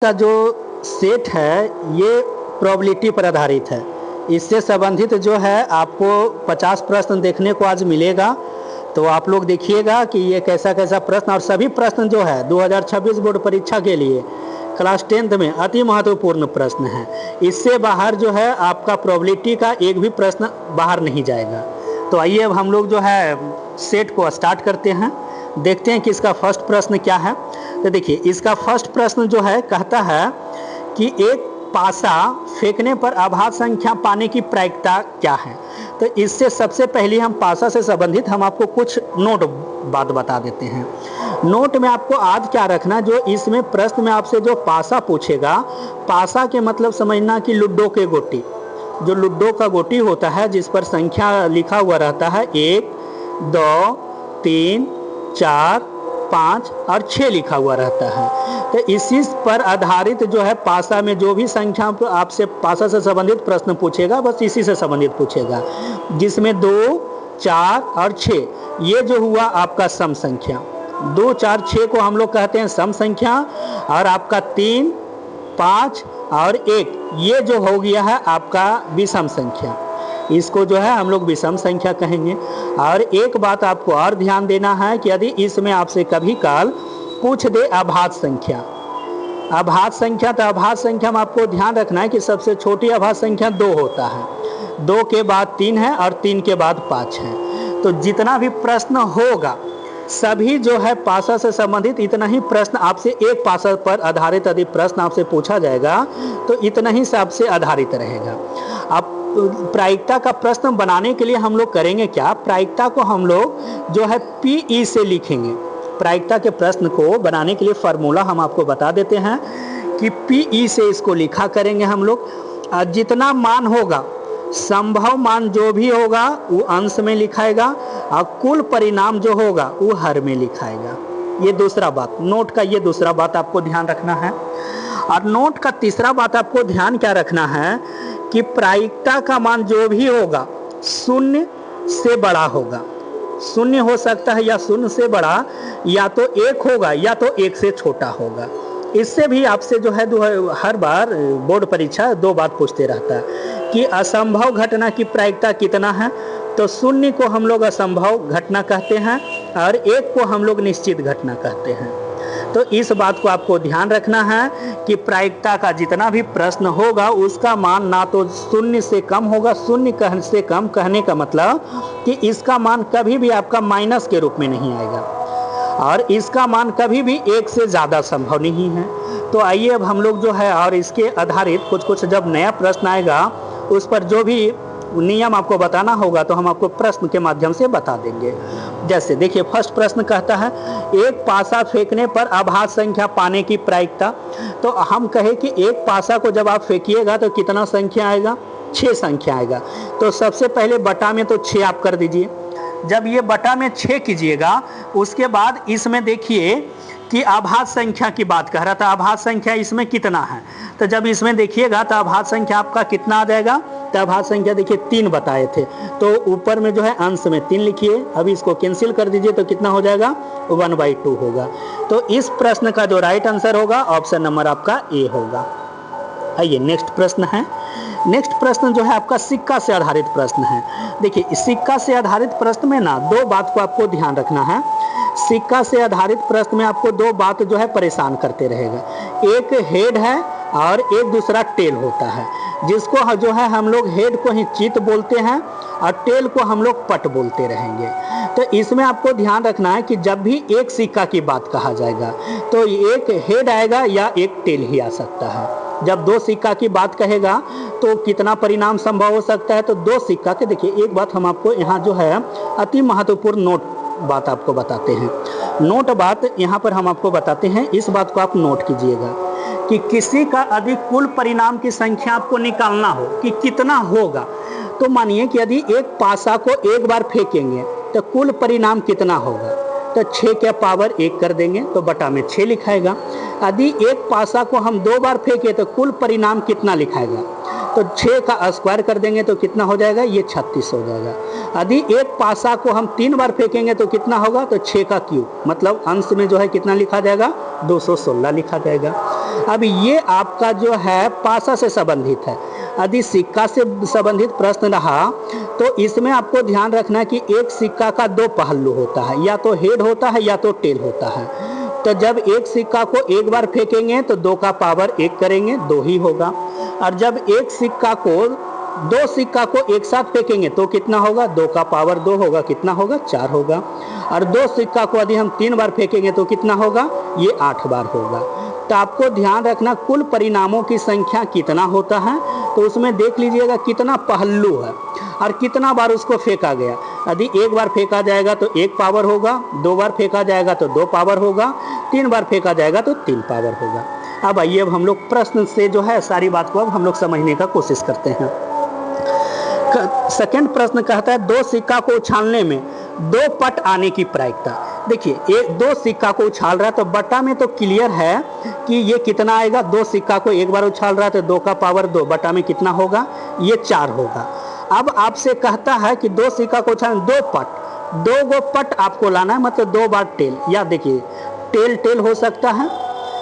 का जो सेट है ये प्रोबेबिलिटी पर आधारित है। इससे संबंधित जो है आपको 50 प्रश्न देखने को आज मिलेगा। तो आप लोग देखिएगा कि ये कैसा कैसा प्रश्न, और सभी प्रश्न जो है 2026 बोर्ड परीक्षा के लिए क्लास 10th में अति महत्वपूर्ण प्रश्न है। इससे बाहर जो है आपका प्रोबेबिलिटी का एक भी प्रश्न बाहर नहीं जाएगा। तो आइए अब हम लोग जो है सेट को स्टार्ट करते हैं, देखते हैं कि इसका फर्स्ट प्रश्न क्या है। तो देखिए इसका फर्स्ट प्रश्न जो है कहता है कि एक पासा फेंकने पर आभास संख्या पाने की प्रायिकता क्या है। तो इससे सबसे पहले हम पासा से संबंधित हम आपको कुछ नोट बात बता देते हैं। नोट में आपको आज क्या रखना, जो इसमें प्रश्न में आपसे जो पासा पूछेगा, पासा के मतलब समझना कि लूडो के गोटी, जो लूडो का गोटी होता है जिस पर संख्या लिखा हुआ रहता है 1, 2, 3, 4, 5 और 6 लिखा हुआ रहता है। तो इसी पर आधारित जो है पासा में जो भी संख्या आपसे पासा से संबंधित प्रश्न पूछेगा बस इसी से संबंधित पूछेगा, जिसमें 2, 4 और 6 ये जो हुआ आपका सम संख्या। 2, 4, 6 को हम लोग कहते हैं सम संख्या, और आपका 3, 5 और 1 ये जो हो गया है आपका विषम संख्या। इसको जो है हम लोग विषम संख्या कहेंगे। और एक बात आपको और ध्यान देना है कि यदि इसमें आपसे कभी काल पूछ दे आभास संख्या, आभास संख्या, तो आभास संख्या में आपको ध्यान रखना है कि सबसे छोटी आभास संख्या 2 होता है, 2 के बाद 3 है और 3 के बाद 5 है। तो जितना भी प्रश्न होगा सभी जो है पासा से संबंधित इतना ही प्रश्न आपसे, एक पासा पर आधारित यदि प्रश्न आपसे पूछा जाएगा तो इतना ही से आपसे आधारित रहेगा। अब प्रायिकता का प्रश्न बनाने के लिए हम लोग करेंगे क्या, प्रायिकता को हम लोग जो है PE से लिखेंगे। प्रायिकता के प्रश्न को बनाने के लिए फार्मूला हम आपको बता देते हैं कि PE से इसको लिखा करेंगे हम लोग। जितना मान होगा, संभव मान जो भी होगा वो अंश में लिखाएगा, और कुल परिणाम जो होगा वो हर में लिखाएगा। ये दूसरा बात, नोट का ये दूसरा बात आपको ध्यान रखना है। और नोट का तीसरा बात आपको ध्यान क्या रखना है कि प्रायिकता का मान जो भी होगा 0 से बड़ा होगा। 0 हो सकता है या 0 से बड़ा, या तो 1 होगा या तो 1 से छोटा होगा। इससे भी आपसे जो है हर बार बोर्ड परीक्षा 2 बात पूछते रहता है कि असंभव घटना की प्रायिकता कितना है। तो 0 को हम लोग असंभव घटना कहते हैं और 1 को हम लोग निश्चित घटना कहते हैं। तो इस बात को आपको ध्यान रखना है कि प्रायिकता का जितना भी प्रश्न होगा उसका मान ना तो 0 से कम होगा, 0 से कम कहने का मतलब कि इसका मान कभी भी आपका माइनस के रूप में नहीं आएगा, और इसका मान कभी भी 1 से ज़्यादा संभव नहीं है। तो आइए अब हम लोग जो है और इसके आधारित कुछ जब नया प्रश्न आएगा उस पर जो भी नियम आपको बताना होगा तो हम आपको प्रश्न के माध्यम से बता देंगे। जैसे देखिए फर्स्ट प्रश्न कहता है एक पासा फेंकने पर आभास संख्या पाने की प्रायिकता। तो हम कहे कि एक पासा को जब आप फेंकिएगा तो कितना संख्या आएगा, 6 संख्या आएगा। तो सबसे पहले बटा में तो 6 आप कर दीजिए। जब ये बटा में 6 कीजिएगा उसके बाद इसमें देखिए कि आभास संख्या की बात कह रहा था, आभास संख्या इसमें कितना है। तो जब इसमें देखिएगा तो आभास संख्या आपका कितना आ जाएगा, तो आभास संख्या देखिए 3 बताए थे, तो ऊपर में जो है अंश में 3 लिखिए। अभी इसको कैंसिल कर दीजिए तो कितना हो जाएगा, 1/2 होगा। तो इस प्रश्न का जो राइट आंसर होगा ऑप्शन नंबर आपका ए होगा। आइए नेक्स्ट प्रश्न है। नेक्स्ट प्रश्न जो है आपका सिक्का से आधारित प्रश्न है। देखिए सिक्का से आधारित प्रश्न में ना 2 बात को आपको ध्यान रखना है। सिक्का से आधारित प्रश्न में आपको 2 बात जो है परेशान करते रहेगा। एक हेड है और एक दूसरा टेल होता है, जिसको जो है हम लोग हेड को ही चित बोलते हैं और टेल को हम लोग पट बोलते रहेंगे। तो इसमें आपको ध्यान रखना है कि जब भी एक सिक्का की बात कहा जाएगा तो एक हेड आएगा या एक टेल ही आ सकता है। जब 2 सिक्का की बात कहेगा तो कितना परिणाम संभव हो सकता है, तो 2 सिक्का के देखिए एक बात हम आपको यहाँ जो है अति महत्वपूर्ण नोट बात आपको बताते हैं। नोट बात यहाँ पर हम आपको बताते हैं, इस बात को आप नोट कीजिएगा कि किसी का यदि कुल परिणाम की संख्या आपको निकालना हो कि कितना होगा, तो मानिए कि यदि एक पासा को एक बार फेंकेंगे तो कुल परिणाम कितना होगा, तो 6 के पावर 1 कर देंगे तो बटा में 6 लिखाएगा। यदि एक पासा को हम 2 बार फेंके तो कुल परिणाम कितना लिखाएगा, तो 6 का स्क्वायर कर देंगे तो कितना हो जाएगा, ये 36 हो जाएगा। यदि एक पासा को हम 3 बार फेंकेंगे तो कितना होगा, तो 6 का क्यूब, मतलब अंश में जो है कितना लिखा जाएगा, 216 लिखा जाएगा। अब ये आपका जो है पासा से संबंधित है। यदि सिक्का से संबंधित प्रश्न रहा तो इसमें आपको ध्यान रखना है कि एक सिक्का का 2 पहलू होता है, या तो हेड होता है या तो टेल होता है। तो जब एक सिक्का को एक बार फेंकेंगे तो 2 का पावर 1 करेंगे, 2 ही होगा। और जब एक सिक्का को 2 सिक्का को एक साथ फेंकेंगे तो कितना होगा, 2 का पावर 2 होगा, कितना होगा, 4 होगा। और 2 सिक्का को यदि हम 3 बार फेंकेंगे तो कितना होगा, ये 8 बार होगा। तो आपको ध्यान रखना कुल परिणामों की संख्या कितना होता है, तो उसमें देख लीजिएगा कितना पहलू है और कितना बार उसको फेंका गया। यदि एक बार फेंका जाएगा तो 1 पावर होगा, 2 बार फेंका जाएगा तो 2 पावर होगा, 3 बार फेंका जाएगा तो 3 पावर होगा। अब आइए अब हम लोग प्रश्न से जो है सारी बात को अब हम लोग समझने का कोशिश करते हैं। सेकंड प्रश्न कहता है 2 सिक्का को उछालने में 2 पट आने की प्रायिकता। देखिए एक 2 सिक्का को उछाल रहा है तो बटा में तो क्लियर है कि ये कितना आएगा, 2 सिक्का को एक बार उछाल रहा है तो 2 का पावर 2, बटा में कितना होगा, ये 4 होगा। अब आपसे कहता है कि 2 सिक्का को उछालने 2 पट, 2 गो पट आपको लाना है, मतलब 2 बार टेल। या देखिए टेल टेल हो सकता है,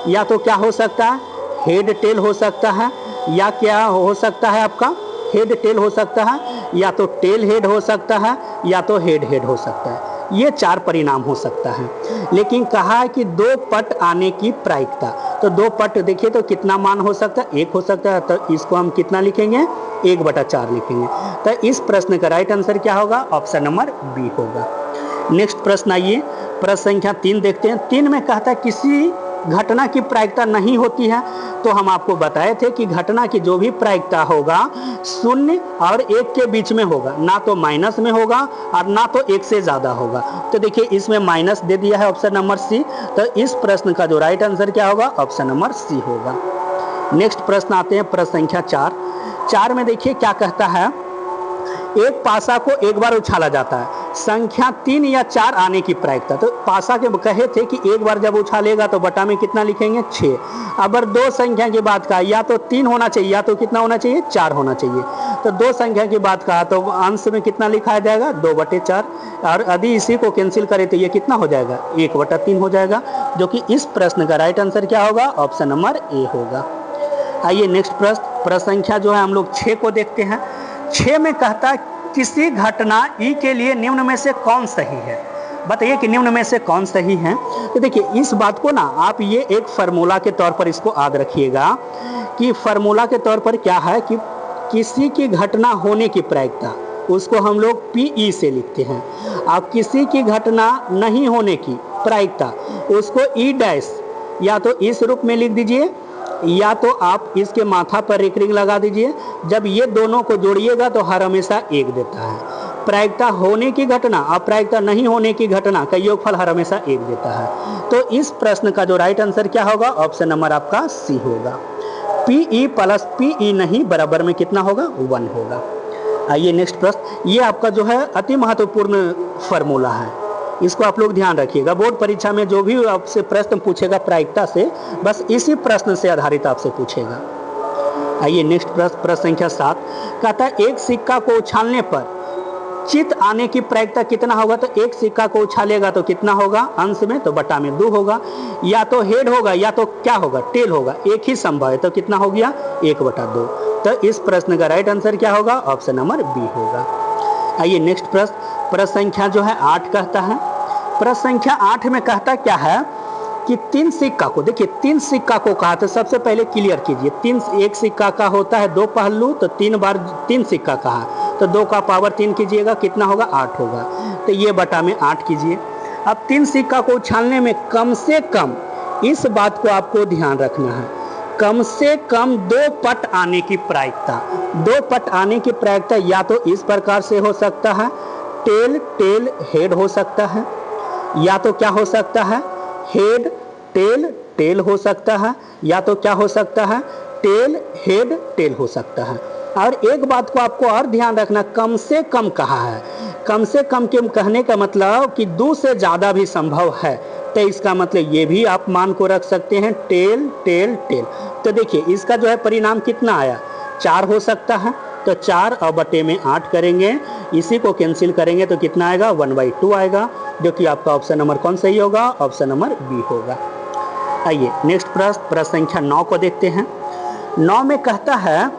या तो क्या हो सकता है, हेड टेल हो सकता है, या क्या हो सकता है आपका हेड टेल हो सकता है, या तो टेल हेड हो सकता है, या तो हेड हेड हो सकता है। ये 4 परिणाम हो सकता है। लेकिन कहा है कि 2 पट आने की प्रायिकता, तो 2 पट देखिए तो कितना मान हो सकता है, 1 हो सकता है। तो इसको हम कितना लिखेंगे, 1/4 लिखेंगे। तो इस प्रश्न का राइट आंसर क्या होगा, ऑप्शन नंबर बी होगा। नेक्स्ट प्रश्न आइए, प्रश्न संख्या 3 देखते हैं। 3 में कहता है किसी घटना की प्रायिकता नहीं होती है, तो हम आपको बताए थे कि घटना की जो भी प्रायिकता होगा 0 और 1 के बीच में होगा, ना तो माइनस में होगा और ना तो 1 से ज़्यादा होगा। तो देखिए इसमें माइनस दे दिया है, ऑप्शन नंबर सी। तो इस प्रश्न का जो राइट आंसर क्या होगा, ऑप्शन नंबर सी होगा। नेक्स्ट प्रश्न आते हैं प्रश्न संख्या 4 में देखिए क्या कहता है, एक पासा को एक बार उछाला जाता है, संख्या 3 या 4 आने की प्रायिकता। तो पासा के कहे थे कि एक बार जब उछालेगा तो बटा में कितना लिखेंगे, 6। अगर 2 संख्या की बात कहा, या तो 3 होना चाहिए या तो कितना होना चाहिए, 4 होना चाहिए। तो 2 संख्या की बात कहा तो अंश में कितना लिखा जाएगा, 2/4। और यदि इसी को कैंसिल करें तो ये कितना हो जाएगा, 1/3 हो जाएगा। जो कि इस प्रश्न का राइट आंसर क्या होगा, ऑप्शन नंबर ए होगा। आइए नेक्स्ट प्रश्न संख्या जो है हम लोग 6 को देखते हैं। 6 में कहता है किसी घटना ई के लिए निम्न में से कौन सही है, बताइए कि निम्न में से कौन सही है। तो देखिए इस बात को ना आप ये एक फार्मूला के तौर पर इसको याद रखिएगा कि फार्मूला के तौर पर क्या है कि किसी की घटना होने की प्रायिकता उसको हम लोग पी से लिखते हैं, आप किसी की घटना नहीं होने की प्रायिकता उसको ई डैश या तो इस रूप में लिख दीजिए, या तो आप इसके माथा पर एक रिंग लगा दीजिए। जब ये दोनों को जोड़िएगा तो हर हमेशा 1 देता है। प्रायिकता होने की घटना और प्रायिकता नहीं होने की घटना का योगफल हर हमेशा 1 देता है। तो इस प्रश्न का जो राइट आंसर क्या होगा, ऑप्शन नंबर आपका सी होगा। पीई प्लस पीई नहीं बराबर में कितना होगा, 1 होगा। आइए नेक्स्ट प्रश्न, ये आपका जो है अति महत्वपूर्ण फार्मूला है, इसको आप लोग ध्यान रखिएगा। बोर्ड परीक्षा में जो भी आपसे प्रश्न पूछेगा प्रायिकता से, बस इसी प्रश्न से आधारित आपसे पूछेगा। आइए नेक्स्ट प्रश्न संख्या 7 कहता है एक सिक्का को उछालने पर चित आने की प्रायिकता कितना होगा। तो एक सिक्का को उछालेगा तो कितना होगा, अंश में तो बटा में 2 होगा, या तो हेड होगा या तो क्या होगा, टेल होगा। एक ही संभव है, तो कितना हो गया, 1/2। तो इस प्रश्न का राइट आंसर क्या होगा, ऑप्शन नंबर बी होगा। आइए नेक्स्ट प्रश्न संख्या जो है 8 कहता है। प्रश्न संख्या 8 में कहता क्या है कि 3 सिक्का को, देखिए 3 सिक्का को कहा, तो सबसे पहले क्लियर कीजिए, एक सिक्का का होता है 2 पहलू, तो 3 बार 3 सिक्का कहा, तो 2 का पावर 3 कीजिएगा, कितना होगा, 8 होगा। तो ये बटा में 8 कीजिए। अब 3 सिक्का को उछालने में कम से कम इस बात को आपको ध्यान रखना है, कम से कम 2 पट आने की प्रायिकता। 2 पट आने की प्रायिकता या तो इस प्रकार से हो सकता है, टेल टेल हेड हो सकता है, या तो क्या हो सकता है, हेड टेल टेल हो सकता है, या तो क्या हो सकता है, टेल हेड टेल हो सकता है। और एक बात को आपको और ध्यान रखना, कम से कम कहा है, कम से कम के कहने का मतलब कि 2 से ज़्यादा भी संभव है। तो इसका मतलब ये भी आप मान को रख सकते हैं, टेल टेल टेल। तो देखिए इसका जो है परिणाम कितना आया, 4 हो सकता है, तो 4 और बटे में 8 करेंगे, इसी को कैंसिल करेंगे तो कितना आएगा 1/2 आएगा, जो कि आपका ऑप्शन नंबर कौन सही होगा, ऑप्शन नंबर बी होगा। आइए नेक्स्ट प्रश्न संख्या 9 को देखते हैं। 9 में कहता है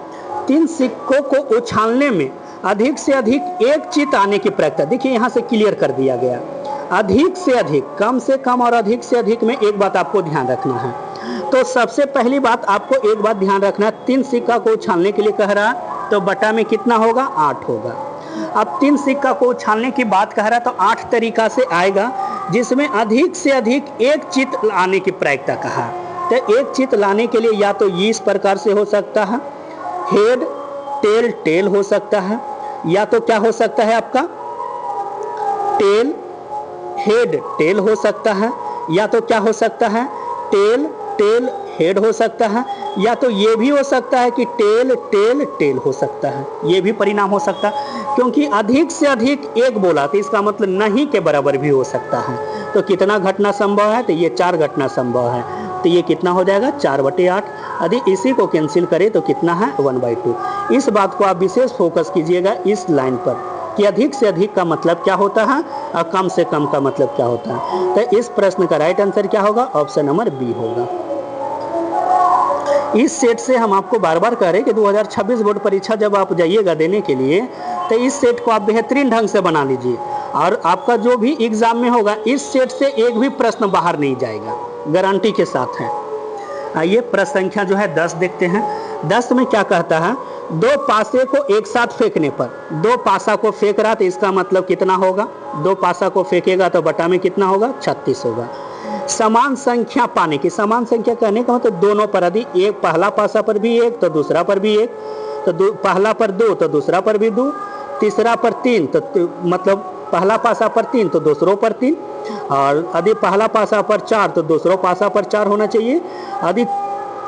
3 सिक्कों को उछालने में अधिक से अधिक एक चित आने की प्रक्रिया। देखिए यहाँ से क्लियर कर दिया गया, अधिक से अधिक, कम से कम और अधिक से अधिक में एक बात आपको ध्यान रखना है। तो सबसे पहली बात आपको एक बात ध्यान रखना है, 3 सिक्का को उछालने के लिए कह रहा है तो बटा में कितना होगा 8 होगा। अब 3 सिक्का को उछालने की बात कह रहा है तो 8 तरीका से आएगा, जिसमें अधिक से अधिक एक चित आने की प्रायिकता कहा। तो एक चित लाने के लिए या तो ये इस प्रकार से हो सकता है, हेड टेल टेल हो सकता है, या तो क्या हो सकता है आपका टेल हेड टेल हो सकता है, या तो क्या हो सकता है टेल टेल हेड हो सकता है, या तो ये भी हो सकता है कि टेल टेल टेल हो सकता है, ये भी परिणाम हो सकता है। क्योंकि अधिक से अधिक एक बोला तो इसका मतलब नहीं के बराबर भी हो सकता है। तो कितना घटना संभव है, तो ये 4 घटना संभव है, तो ये कितना हो जाएगा 4/8। यदि इसी को कैंसिल करें तो कितना है 1/2। इस बात को आप विशेष फोकस कीजिएगा इस लाइन पर कि अधिक से अधिक का मतलब क्या होता है और कम से कम का मतलब क्या होता है। तो इस प्रश्न का राइट आंसर क्या होगा, ऑप्शन नंबर बी होगा। इस सेट से हम आपको बार बार कह रहे हैं कि 2026 बोर्ड परीक्षा जब आप जाइएगा देने के लिए तो इस सेट को आप बेहतरीन ढंग से बना लीजिए, और आपका जो भी एग्जाम में होगा इस सेट से एक भी प्रश्न बाहर नहीं जाएगा, गारंटी के साथ है। आइए प्रश्न संख्या जो है 10 देखते हैं। 10 में क्या कहता है, 2 पासे को एक साथ फेंकने पर, 2 पासा को फेंक रहा तो इसका मतलब कितना होगा, 2 पासा को फेंकेगा तो बटा में कितना होगा 36 होगा। समान संख्या पाने की, समान संख्या कहने का मतलब दोनों पर, यदि एक पहला पासा पर भी एक तो दूसरा पर भी एक, तो पहला पर 2 तो दूसरा पर भी 2, तीसरा पर 3 तो मतलब पहला पासा पर 3 तो दूसरों पर 3, और यदि पहला पासा पर 4 तो दूसरों पासा पर 4 होना चाहिए, यदि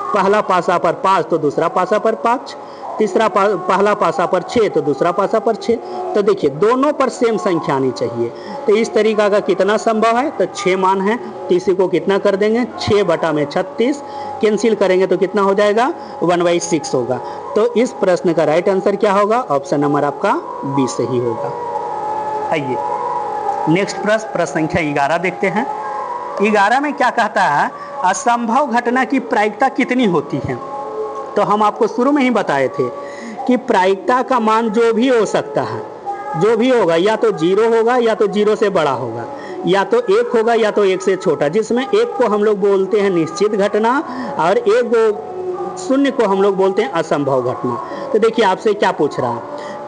पहला पासा पर 5 तो दूसरा पासा पर 5, तीसरा पहला पासा पर 6 तो दूसरा पासा पर 6। तो देखिए दोनों पर सेम संख्या आनी चाहिए। तो इस तरीका का कितना संभव है, तो 6 मान है, तो इसी को कितना कर देंगे 6 बटा में 36, कैंसिल करेंगे तो कितना हो जाएगा 1/6 होगा। तो इस प्रश्न का राइट आंसर क्या होगा, ऑप्शन नंबर आपका बी सही होगा। आइए नेक्स्ट प्रश्न संख्या 11 देखते हैं। 11 में क्या कहता है, असंभव घटना की प्रायिकता कितनी होती है। तो हम आपको शुरू में ही बताए थे कि प्रायिकता का मान जो भी हो सकता है, जो भी होगा या तो 0 होगा या तो 0 से बड़ा होगा, या तो 1 होगा या तो 1 से छोटा, जिसमें 1 को हम लोग बोलते हैं निश्चित घटना और 1 शून्य को हम लोग बोलते हैं असंभव घटना। तो देखिए आपसे क्या पूछ रहा है,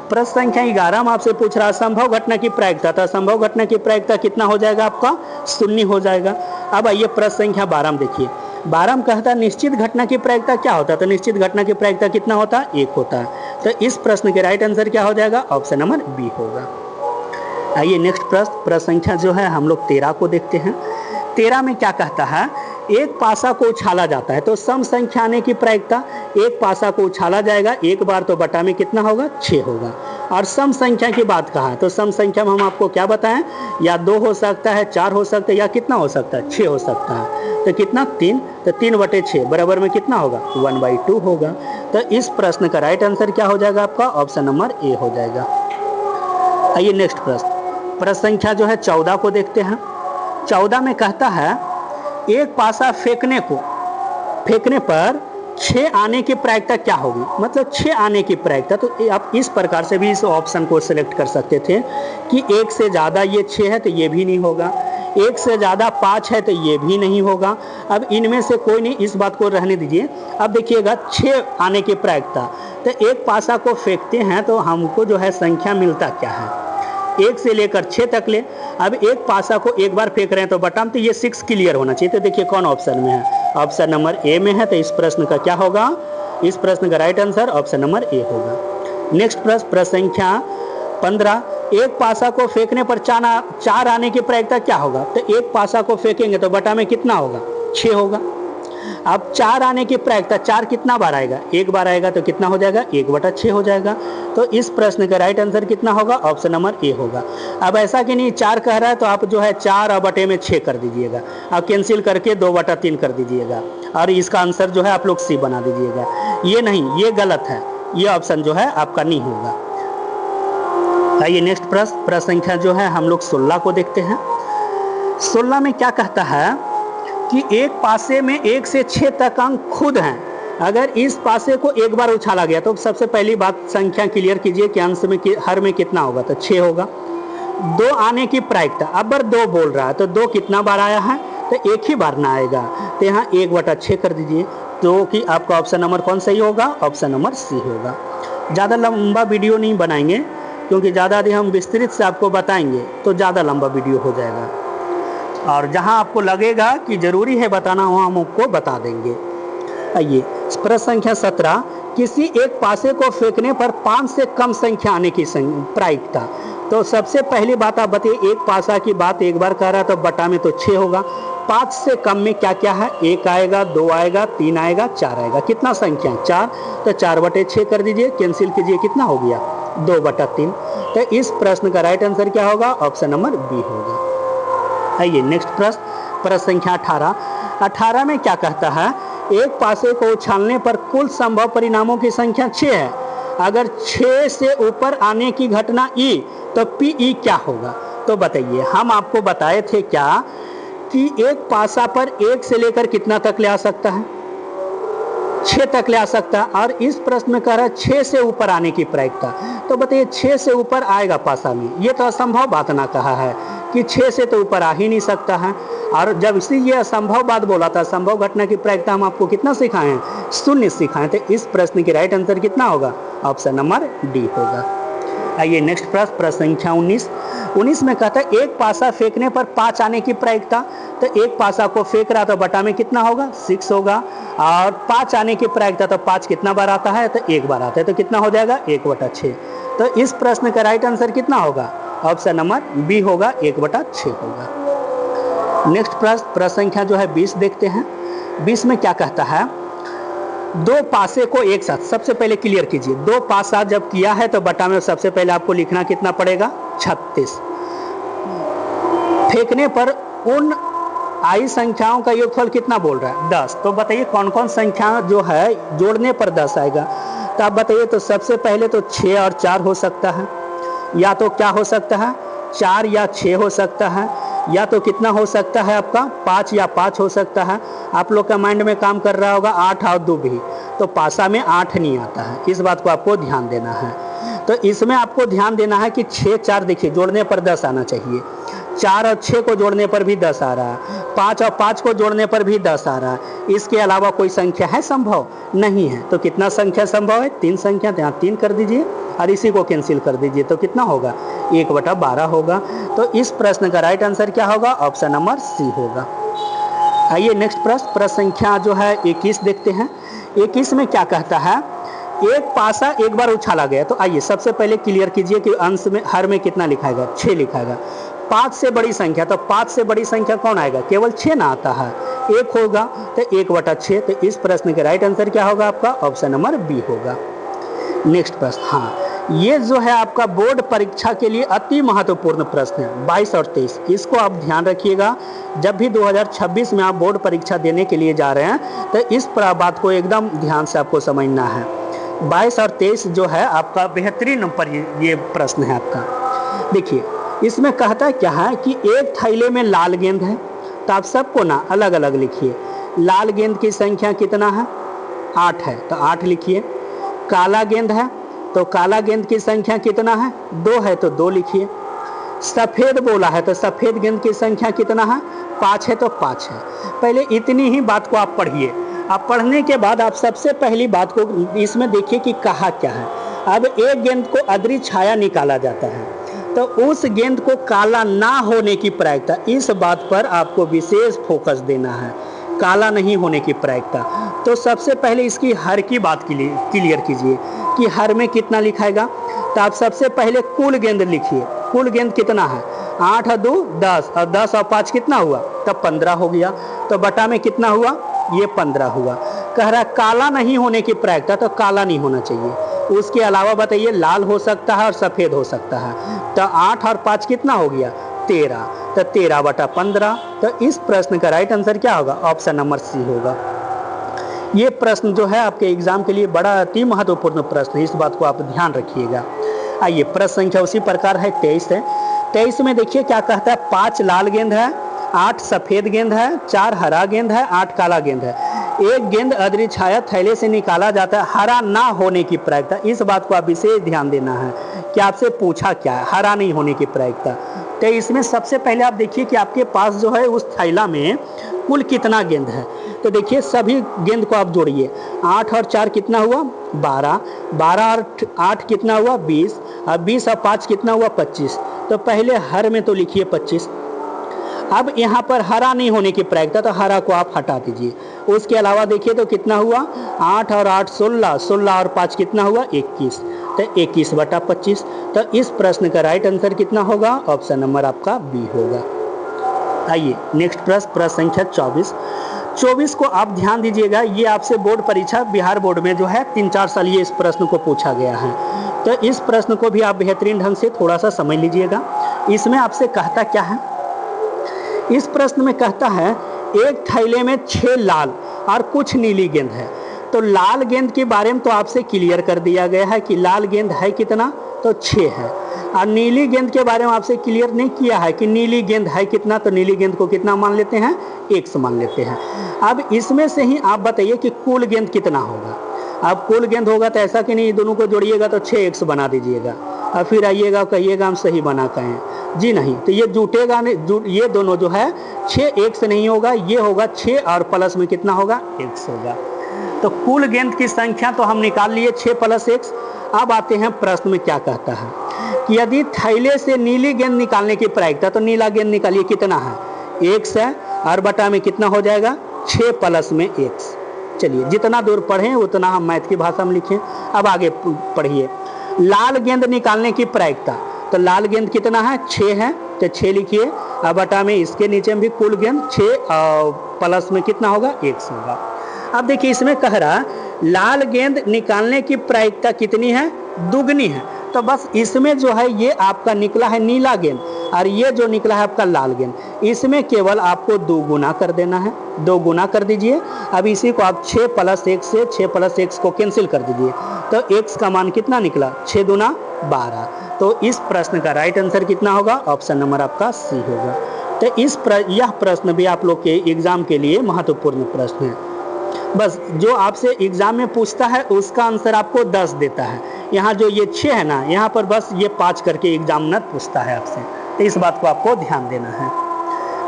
प्रश्न संख्या 11 में आपसे पूछ रहा है असंभव घटना की प्रायिकता। तो असंभव घटना की प्रायिकता कितना हो जाएगा आपका 0 हो जाएगा। अब आइए प्रश्न संख्या 12 में देखिए, 12 में कहता है निश्चित घटना की प्रायिकता क्या होता है। तो निश्चित घटना की प्रायिकता कितना होता है 1 होता है। तो इस प्रश्न के राइट आंसर क्या हो जाएगा, ऑप्शन नंबर बी होगा। आइए नेक्स्ट प्रश्न संख्या जो है हम लोग 13 को देखते हैं। 13 में क्या कहता है, एक पासा को उछाला जाता है। तो सम संख्या आने की प्रायिकता, एक पासा को उछाला जाएगा एक बार तो बटा में कितना होगा 6 होगा। और सम संख्या की बात कहा, तो सम संख्या में हम आपको क्या बताएं, या 2 हो सकता है, 4 हो सकता है, या कितना हो सकता है 6 हो सकता है। तो कितना 3, तो 3/6 बराबर में कितना होगा 1/2 होगा। तो इस प्रश्न का राइट आंसर क्या हो जाएगा आपका, ऑप्शन नंबर ए हो जाएगा। आइए नेक्स्ट प्रश्न संख्या जो है 14 को देखते हैं। 14 में कहता है एक पासा फेंकने पर 6 आने की प्रायिकता क्या होगी। मतलब 6 आने की प्रायिकता, तो आप इस प्रकार से भी इस ऑप्शन को सिलेक्ट कर सकते थे कि 1 से ज़्यादा ये 6 है तो ये भी नहीं होगा, 1 से ज़्यादा 5 है तो ये भी नहीं होगा। अब इनमें से कोई नहीं, इस बात को रहने दीजिए। अब देखिएगा 6 आने की प्रायिकता, तो एक पासा को फेंकते हैं तो हमको जो है संख्या मिलता क्या है 1 से लेकर 6 तक ले। अब एक पासा को एक बार फेंक रहे हैं तो बटा में, तो ये 6 क्लियर होना चाहिए। तो देखिए कौन ऑप्शन में है, ऑप्शन नंबर ए में है। तो इस प्रश्न का क्या होगा, इस प्रश्न का right answer option number A होगा। नेक्स्ट प्रश्न संख्या 15, एक पासा को फेंकने पर 4 आने की प्रायिकता क्या होगा। तो एक पासा को फेंकेंगे तो बटा में कितना होगा 6 होगा। अब 4 आने की प्रायिकता, 4 कितना बार आएगा, एक बार आएगा तो कितना हो जाएगा 1/6 हो जाएगा। तो इस प्रश्न का राइट आंसर कितना होगा, ऑप्शन नंबर ए होगा। अब ऐसा कि नहीं 4 कह रहा है तो आप जो है 4/6 कर दीजिएगा, आप कैंसिल करके 2/3 कर दीजिएगा, और इसका आंसर जो है आप लोग सी बना दीजिएगा। ये नहीं, ये गलत है। ये ऑप्शन जो है आपका नहीं होगा। आइए नेक्स्ट प्रश्न संख्या जो है हम लोग 16 को देखते हैं। 16 में क्या कहता है कि एक पासे में 1 से 6 तक अंक खुद हैं। अगर इस पासे को एक बार उछाला गया तो सबसे पहली बात संख्या क्लियर कीजिए कि अंश में हर में कितना होगा, तो 6 होगा। 2 आने की प्रायिकता, अब 2 बोल रहा है तो 2 कितना बार आया है, तो एक ही बार ना आएगा, तो यहाँ 1/6 कर दीजिए, तो कि आपका ऑप्शन नंबर कौन सही होगा, ऑप्शन नंबर सी होगा। ज़्यादा लंबा वीडियो नहीं बनाएंगे क्योंकि ज़्यादा यदि हम विस्तृत से आपको बताएंगे तो ज़्यादा लंबा वीडियो हो जाएगा, और जहाँ आपको लगेगा कि ज़रूरी है बताना वहाँ हम आपको बता देंगे। आइए प्रश्न संख्या 17, किसी एक पासे को फेंकने पर 5 से कम संख्या आने की प्रायिकता। तो सबसे पहली बात आप बताइए, एक पासा की बात एक बार कह रहा है तो बटा में तो 6 होगा। 5 से कम में क्या क्या है, 1 आएगा, 2 आएगा, 3 आएगा, 4 आएगा। कितना संख्या, 4, तो 4/6 कर दीजिए, कैंसिल कीजिए, कितना हो गया, 2/3। तो इस प्रश्न का राइट आंसर क्या होगा, ऑप्शन नंबर बी होगा। आइए नेक्स्ट प्रश्न संख्या 18 में क्या कहता है, एक पासे को उछालने पर कुल संभव परिणामों की संख्या 6 है। अगर 6 से ऊपर आने की घटना ई तो पी ई क्या होगा। तो बताइए, हम आपको बताए थे क्या कि एक पासा पर 1 से लेकर कितना तक ले आ सकता है, 6 तक ले आ सकता है, और इस प्रश्न में कह रहा है 6 से ऊपर आने की प्रायिकता। तो बताइए 6 से ऊपर आएगा पासा में, ये तो असंभव बात ना कहा है कि 6 से तो ऊपर आ ही नहीं सकता है। और जब इसी ये असंभव बात बोला था, संभव घटना की प्रायिकता हम आपको कितना सिखाए हैं, 0 सिखाए। तो इस प्रश्न की राइट आंसर कितना होगा, ऑप्शन नंबर डी होगा। आइए नेक्स्ट प्रश्न संख्या 19 में कहता है एक पासा फेंकने पर 5 आने की प्रायिकता। तो एक पासा को फेंक रहा तो बटा में कितना होगा, 6 होगा, और 5 आने की प्रायिकता, तो 5 कितना बार आता है, तो 1 बार आता है, तो कितना हो जाएगा, 1/6। तो इस प्रश्न का राइट आंसर कितना होगा, ऑप्शन नंबर बी होगा, 1/6 होगा। नेक्स्ट प्रश्न संख्या जो है 20 देखते हैं। 20 में क्या कहता है, 2 पासे को एक साथ, सबसे पहले क्लियर कीजिए, 2 पासा जब किया है तो बटा में सबसे पहले आपको लिखना कितना पड़ेगा, 36। फेंकने पर उन आई संख्याओं का योगफल कितना बोल रहा है, 10। तो बताइए कौन कौन संख्या जो है जोड़ने पर 10 आएगा। तो आप बताइए, तो सबसे पहले तो 6 और 4 हो सकता है, या तो क्या हो सकता है, 4 या 6 हो सकता है, या तो कितना हो सकता है आपका 5 या 5 हो सकता है। आप लोग का माइंड में काम कर रहा होगा 8 और 2 भी, तो पासा में 8 नहीं आता है, इस बात को आपको ध्यान देना है। तो इसमें आपको ध्यान देना है कि 6 4 देखिए जोड़ने पर 10 आना चाहिए, 4 और 6 को जोड़ने पर भी 10 आ रहा है, 5 और 5 को जोड़ने पर भी 10 आ रहा है। इसके अलावा कोई संख्या है संभव, नहीं है। तो कितना संख्या संभव है, 3 संख्या, तो यहाँ 3 कर दीजिए और इसी को कैंसिल कर दीजिए, तो कितना होगा, 1/12 होगा। तो इस प्रश्न का राइट आंसर क्या होगा, ऑप्शन नंबर सी होगा। आइए नेक्स्ट प्रश्न संख्या जो है 21 देखते हैं। 21 में क्या कहता है, एक पासा एक बार उछाला गया। तो आइए सबसे पहले क्लियर कीजिए कि अंश में हर में कितना लिखाएगा, 6 लिखाएगा। 5 से बड़ी संख्या, तो 5 से बड़ी संख्या कौन आएगा, केवल 6 ना आता है, 1 होगा, तो 1/6। तो इस प्रश्न के राइट आंसर क्या होगा आपका, ऑप्शन नंबर बी होगा। नेक्स्ट प्रश्न, हाँ ये जो है आपका बोर्ड परीक्षा के लिए अति महत्वपूर्ण प्रश्न है, 22 और 23। इसको आप ध्यान रखिएगा, जब भी 2026 में आप बोर्ड परीक्षा देने के लिए जा रहे हैं तो इस बात को एकदम ध्यान से आपको समझना है। 22 और 23 जो है आपका बेहतरीन पर ये प्रश्न है आपका। देखिए इसमें कहता क्या है कि एक थैले में लाल गेंद है, तो आप सबको ना अलग अलग लिखिए। लाल गेंद की संख्या कितना है, 8 है, तो 8 लिखिए। काला गेंद है तो काला गेंद की संख्या कितना है, 2 है, तो 2 लिखिए। सफ़ेद बोला है तो सफ़ेद गेंद की संख्या कितना है, 5 है, तो 5 है। पहले इतनी ही बात को आप पढ़िए। आप पढ़ने के बाद आप सबसे पहली बात को इसमें देखिए कि कहा क्या है। अब एक गेंद को अदृश्य छाया निकाला जाता है, तो उस गेंद को काला ना होने की प्रायिकता, इस बात पर आपको विशेष फोकस देना है, काला नहीं होने की प्रायिकता। तो सबसे पहले इसकी हर की बात के लिए क्लियर कीजिए कि हर में कितना लिखाएगा। तो आप सबसे पहले कुल गेंद लिखिए, कुल गेंद कितना है, 8 और 2 10, और 10 और 5 कितना हुआ, तब 15 हो गया। तो बटा में कितना हुआ, ये 15 हुआ। कह रहा काला नहीं होने की प्रायिकता, तो काला नहीं होना चाहिए। उसके अलावा बताइए लाल हो सकता है और सफ़ेद हो सकता है। तो 8 और 5 कितना हो गया, 13, तो 13/15। तो इस प्रश्न का राइट आंसर क्या होगा, ऑप्शन नंबर सी होगा। ये प्रश्न जो है आपके एग्जाम के लिए बड़ा अति महत्वपूर्ण प्रश्न है, इस बात को आप ध्यान रखिएगा। आइए प्रश्न संख्या उसी प्रकार है 23 है। 23 में देखिए क्या कहता है, 5 लाल गेंद है, 8 सफेद गेंद है, 4 हरा गेंद है, 8 काला गेंद है। एक गेंद अदृच्छाया थैले से निकाला जाता है, हरा ना होने की प्रायिकता। इस बात को आप विशेष ध्यान देना है कि आपसे पूछा क्या है, हरा नहीं होने की प्रायिकता। तो इसमें सबसे पहले आप देखिए कि आपके पास जो है उस थैला में कुल कितना गेंद है। तो देखिए सभी गेंद को आप जोड़िए, 8 और 4 कितना हुआ 12, 12 और 8 कितना हुआ 20, और 20 और 5 कितना हुआ 25। तो पहले हर में तो लिखिए 25। अब यहाँ पर हरा नहीं होने की प्रायिकता, तो हरा को आप हटा दीजिए। उसके अलावा देखिए तो कितना हुआ 8 और 8 16, 16 और 5 कितना हुआ 21, तो 21/25। तो इस प्रश्न का राइट आंसर कितना होगा, ऑप्शन नंबर आपका बी होगा। आइए नेक्स्ट प्रश्न, प्रश्न संख्या 24। 24 को आप ध्यान दीजिएगा, ये आपसे बोर्ड परीक्षा बिहार बोर्ड में जो है 3-4 साल ये इस प्रश्न को पूछा गया है। तो इस प्रश्न को भी आप बेहतरीन ढंग से थोड़ा सा समझ लीजिएगा। इसमें आपसे कहता क्या है, इस प्रश्न में कहता है एक थैले में 6 लाल और कुछ नीली गेंद है। तो लाल गेंद के बारे में तो आपसे क्लियर कर दिया गया है कि लाल गेंद है कितना, तो 6 है। और नीली गेंद के बारे में आपसे क्लियर नहीं किया है कि नीली गेंद है कितना, तो नीली गेंद को कितना मान लेते हैं, 1 मान लेते हैं। अब इसमें से ही आप बताइए कि कुल गेंद कितना होगा। अब कुल गेंद होगा तो ऐसा कि नहीं दोनों को जोड़िएगा तो 6x बना दीजिएगा, और फिर आइएगा कहिएगा हम सही बना कहें, जी नहीं, तो ये जुटेगा नहीं, ये दोनों जो है 6x नहीं होगा, ये होगा 6 और प्लस में कितना होगा x होगा। तो कुल गेंद की संख्या तो हम निकाल लिए 6 + x। अब आते हैं प्रश्न में क्या कहता है कि यदि थैले से नीली गेंद निकालने की प्रायिकता, तो नीला गेंद निकालिए कितना है 1 है, और बटा में कितना हो जाएगा 6 + में x। चलिए जितना दूर पढ़ें उतना हम मैथ की भाषा में लिखें। अब आगे पढ़िए, लाल गेंद निकालने की प्रायिकता, तो लाल गेंद कितना है 6 है, तो 6 लिखिए, अब बटा में इसके नीचे में भी कुल गेंद 6 और प्लस में कितना होगा 1 होगा। अब देखिए इसमें कह रहा लाल गेंद निकालने की प्रायिकता कितनी है, दुगनी है। तो बस इसमें जो है ये आपका निकला है नीला गेंद, और ये जो निकला है आपका लाल गेंद, इसमें केवल आपको 2 गुना कर देना है, 2 गुना कर दीजिए। अब इसी को आप 6 + 1 से 6 + x को कैंसिल कर दीजिए, तो x का मान कितना निकला 6 दूना 12। तो इस प्रश्न का राइट आंसर कितना होगा, ऑप्शन नंबर आपका सी होगा। तो यह प्रश्न भी आप लोग के एग्जाम के लिए महत्वपूर्ण प्रश्न है। बस जो आपसे एग्जाम में पूछता है उसका आंसर आपको 10 देता है। यहाँ जो ये 6 है ना, यहाँ पर बस ये 5 करके एग्जामिनर पूछता है आपसे, तो इस बात को आपको ध्यान देना है।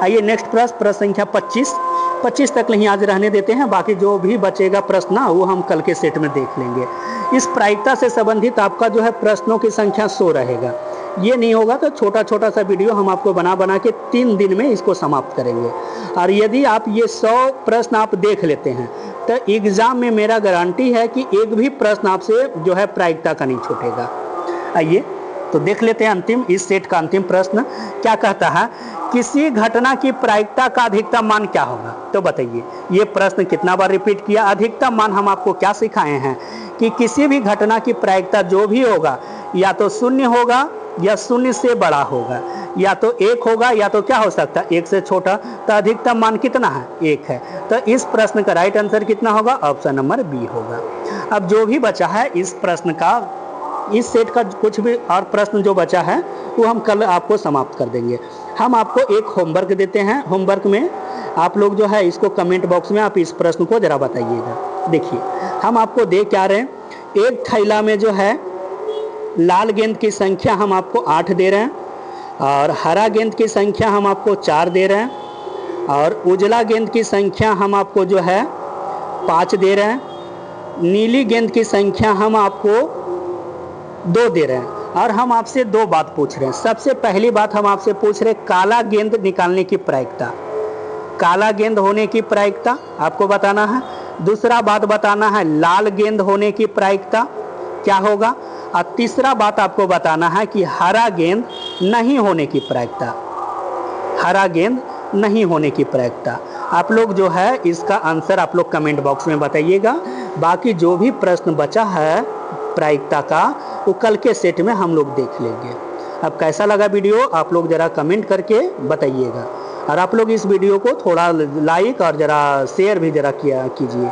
आइए नेक्स्ट प्रश्न, प्रश्न संख्या 25 तक नहीं आज रहने देते हैं, बाकी जो भी बचेगा प्रश्न ना वो हम कल के सेट में देख लेंगे। इस प्रायिकता से संबंधित आपका जो है प्रश्नों की संख्या 100 रहेगा। ये नहीं होगा तो छोटा छोटा सा वीडियो हम आपको बना के 3 दिन में इसको समाप्त करेंगे। और यदि आप ये 100 प्रश्न आप देख लेते हैं तो एग्जाम में मेरा गारंटी है कि एक भी प्रश्न आपसे जो है प्रायिकता का नहीं छूटेगा। आइए तो देख लेते हैं अंतिम, इस सेट का अंतिम प्रश्न क्या कहता है, किसी घटना की प्रायिकता का अधिकतम मान क्या होगा। तो बताइए ये प्रश्न कितना बार रिपीट किया। अधिकतम मान हम आपको क्या सिखाए हैं कि किसी भी घटना की प्रायिकता जो भी होगा या तो 0 होगा या 0 से बड़ा होगा, या तो 1 होगा या तो क्या हो सकता है 1 से छोटा। तो अधिकतम मान कितना है 1 है। तो इस प्रश्न का राइट आंसर कितना होगा, ऑप्शन नंबर बी होगा। अब जो भी बचा है इस प्रश्न का, इस सेट का कुछ भी और प्रश्न जो बचा है वो हम कल आपको समाप्त कर देंगे। हम आपको एक होमवर्क देते हैं, होमवर्क में आप लोग जो है इसको कमेंट बॉक्स में आप इस प्रश्न को जरा बताइएगा। देखिए हम आपको दे क्या रहे हैं, एक थैला में जो है लाल गेंद की संख्या हम आपको 8 दे रहे हैं, और हरा गेंद की संख्या हम आपको 4 दे रहे हैं, और उजला गेंद की संख्या हम आपको जो है 5 दे रहे हैं, नीली गेंद की संख्या हम आपको 2 दे रहे हैं, और हम आपसे 2 बात पूछ रहे हैं। सबसे पहली बात हम आपसे पूछ रहे हैं काला गेंद निकालने की प्रायिकता, काला गेंद होने की प्रायिकता आपको बताना है। दूसरा बात बताना है लाल गेंद होने की प्रायिकता क्या होगा, और तीसरा बात आपको बताना है कि हरा गेंद नहीं होने की प्रायिकता, हरा गेंद नहीं होने की प्रायिकता। आप लोग जो है इसका आंसर आप लोग कमेंट बॉक्स में बताइएगा। बाकी जो भी प्रश्न बचा है प्रायिकता का वो कल के सेट में हम लोग देख लेंगे। अब कैसा लगा वीडियो आप लोग ज़रा कमेंट करके बताइएगा, और आप लोग इस वीडियो को थोड़ा लाइक और ज़रा शेयर भी ज़रा किया कीजिए।